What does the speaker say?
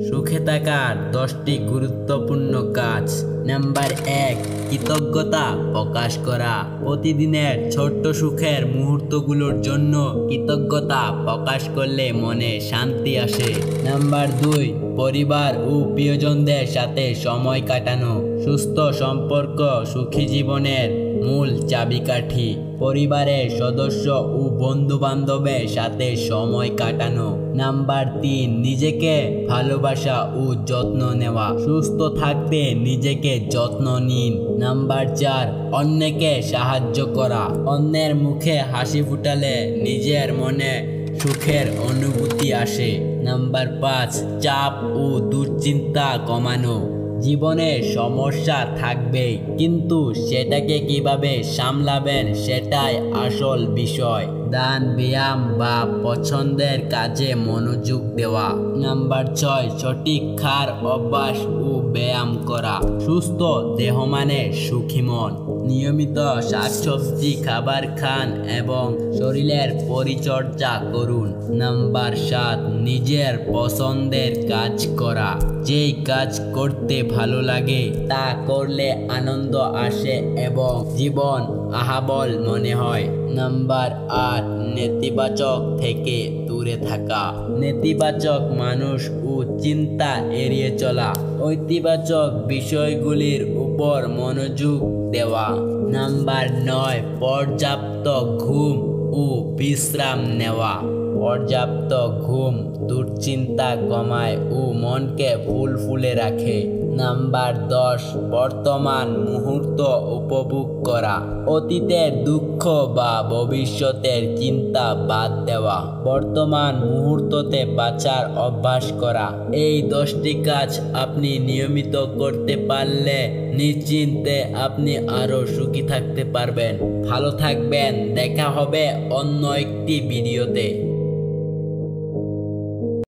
সুখে থাকার 10টি গুরুত্বপূর্ণ কাজ। নাম্বার 1, কৃতজ্ঞতা প্রকাশ করা। প্রতিদিনের ছোট্ট সুখের মুহূর্তগুলোর জন্য কৃতজ্ঞতা প্রকাশ করলে মনে শান্তি আসে। নাম্বার 2, পরিবার ও প্রিয়জনদের সাথে সময় কাটানো। সুস্থ সম্পর্ক সুখী জীবনের মূল চাবিকাঠি। পরিবারের সদস্য ও বন্ধু বান্ধবের সাথে সময় কাটানো। নাম্বার 3, নিজেকে ভালোবাসা ও যত্ন নেওয়া। সুস্থ থাকতে নিজেকে যত্ন নিন। নাম্বার 4, অন্যকে সাহায্য করা। অন্যের মুখে হাসি ফুটালে নিজের মনে সুখের অনুভূতি আসে। নাম্বার 5, চাপ ও দুশ্চিন্তা কমানো। জীবনে সমস্যা থাকবেই, কিন্তু সেটাকে কিভাবে সামলাবেন সেটাই আসল বিষয়। দান, ব্যায়াম বা পছন্দের কাজে মনোযোগ দেওয়া। নাম্বার 6, সঠিক খাওয়ার অভ্যাস ও ব্যায়াম করা। সুস্থ দেহ মানে সুখী মন। নিয়মিত শাকসবজি খাবার খান এবং শরীরের পরিচর্যা করুন। নাম্বার 7, নিজের পছন্দের কাজ করা। যেই কাজ করতে ভালো লাগে তা করলে আনন্দ আসে এবং জীবন আহাবল মনে হয়। নাম্বার 8, নেতিবাচক থেকে দূরে থাকা। নেতিবাচক মানুষ ও চিন্তা এড়িয়ে চলা। ঐতিবাচক বিষয়গুলির উপর মনোযোগ দেওয়া। নাম্বার 9, পর্যাপ্ত ঘুম ও বিশ্রাম নেওয়া। পর্যাপ্ত ঘুম দুশ্চিন্তা কমায় ও মনকে ফুলফুলে রাখে। নাম্বার 10, বর্তমান মুহূর্ত উপভোগ করা। অতীতের দুঃখ বা ভবিষ্যতের চিন্তা বাদ দেওয়া। বর্তমান মুহূর্ততে বাঁচার অভ্যাস করা। এই 10টি কাজ আপনি নিয়মিত করতে পারলে নিশ্চিন্তে আপনি আরো সুখী থাকতে পারবেন। ভালো থাকবেন, দেখা হবে অন্য একটি ভিডিওতে।